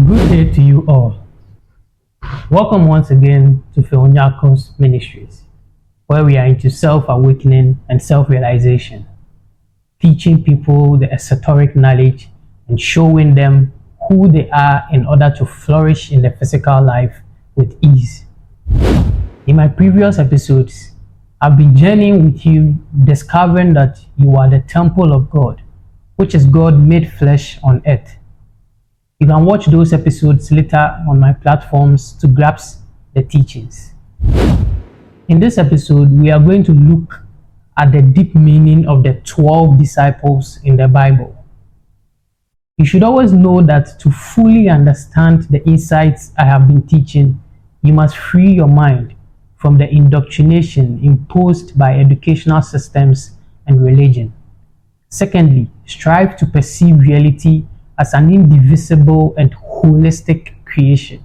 Good day to you all. Welcome once again to Nyarko's Ministries, where we are into self-awakening and self-realization, teaching people the esoteric knowledge and showing them who they are in order to flourish in the physical life with ease. In my previous episodes, I've been journeying with you, discovering that you are the temple of God, which is God made flesh on earth. You can watch those episodes later on my platforms to grasp the teachings. In this episode, we are going to look at the deep meaning of the 12 disciples in the Bible. You should always know that to fully understand the insights I have been teaching, you must free your mind from the indoctrination imposed by educational systems and religion. Secondly, strive to perceive reality as an indivisible and holistic creation.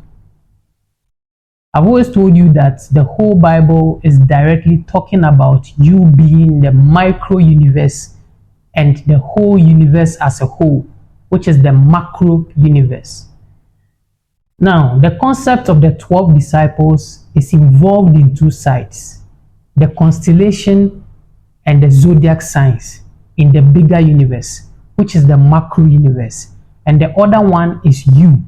I've always told you that the whole Bible is directly talking about you being the micro universe and the whole universe as a whole, which is the macro universe. Now, the concept of the 12 disciples is involved in two sides: the constellation and the zodiac signs in the bigger universe, which is the macro universe. And the other one is you,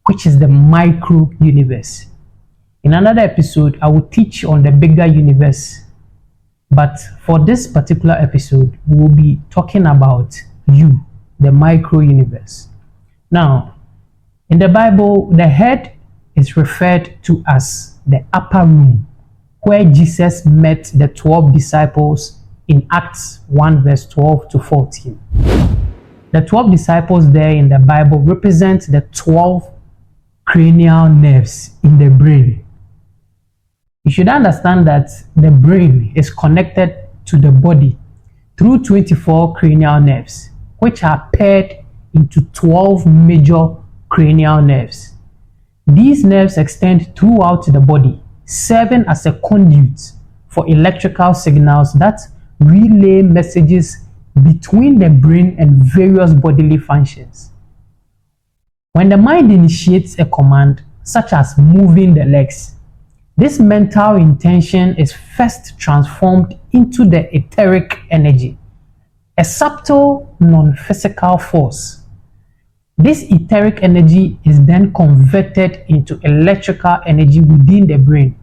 which is the micro universe. In another episode, I will teach on the bigger universe. But for this particular episode, we will be talking about you, the micro universe. Now, in the Bible, the head is referred to as the upper room, where Jesus met the 12 disciples in Acts 1 verse 12 to 14. The 12 disciples there in the Bible represent the 12 cranial nerves in the brain. You should understand that the brain is connected to the body through 24 cranial nerves, which are paired into 12 major cranial nerves. These nerves extend throughout the body, serving as a conduit for electrical signals that relay messages between the brain and various bodily functions. When the mind initiates a command, such as moving the legs, this mental intention is first transformed into the etheric energy, a subtle non-physical force. This etheric energy is then converted into electrical energy within the brain,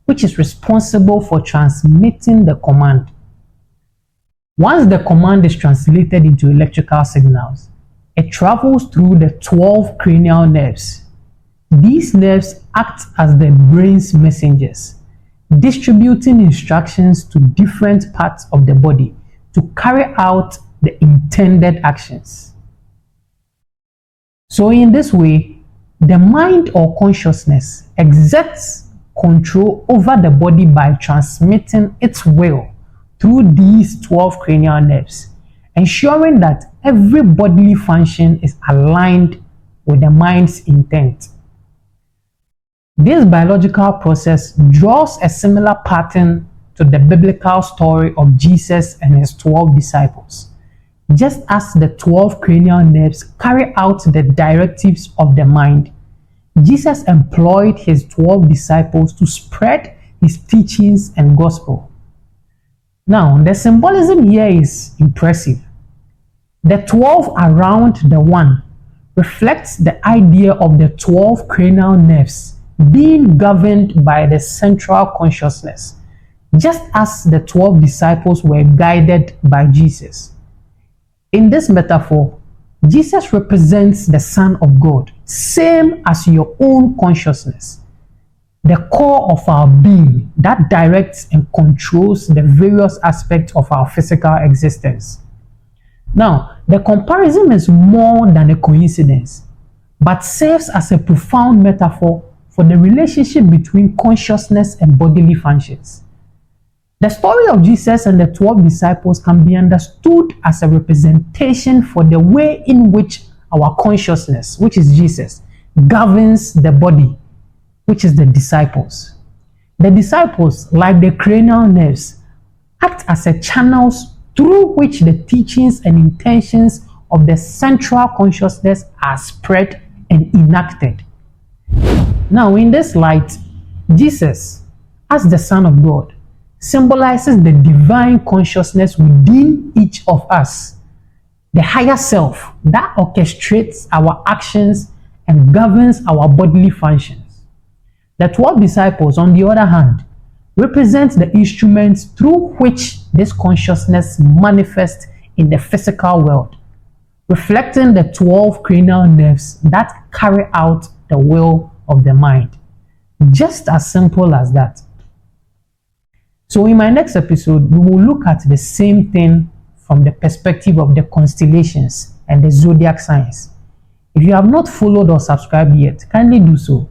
which is responsible for transmitting the command. Once the command is translated into electrical signals, it travels through the 12 cranial nerves. These nerves act as the brain's messengers, distributing instructions to different parts of the body to carry out the intended actions. So in this way, the mind or consciousness exerts control over the body by transmitting its will through these 12 cranial nerves, ensuring that every bodily function is aligned with the mind's intent. This biological process draws a similar pattern to the biblical story of Jesus and his 12 disciples. Just as the 12 cranial nerves carry out the directives of the mind, Jesus employed his 12 disciples to spread his teachings and gospel. Now, the symbolism here is impressive. The 12 around the one reflects the idea of the 12 cranial nerves being governed by the central consciousness, just as the 12 disciples were guided by Jesus. In this metaphor, Jesus represents the Son of God, same as your own consciousness, the core of our being that directs and controls the various aspects of our physical existence. Now, the comparison is more than a coincidence, but serves as a profound metaphor for the relationship between consciousness and bodily functions. The story of Jesus and the 12 disciples can be understood as a representation for the way in which our consciousness, which is Jesus, governs the body, which is the disciples. The disciples, like the cranial nerves, act as a channels through which the teachings and intentions of the central consciousness are spread and and enacted. Now, in this light, Jesus, as the Son of God, symbolizes the divine consciousness within each of us, the higher self that orchestrates our actions and governs our bodily functions. The 12 disciples, on the other hand, represent the instruments through which this consciousness manifests in the physical world, reflecting the 12 cranial nerves that carry out the will of the mind. Just as simple as that. So in my next episode, we will look at the same thing from the perspective of the constellations and the zodiac signs. If you have not followed or subscribed yet, kindly do so.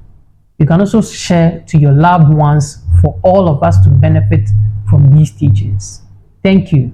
You can also share to your loved ones for all of us to benefit from these teachings. Thank you.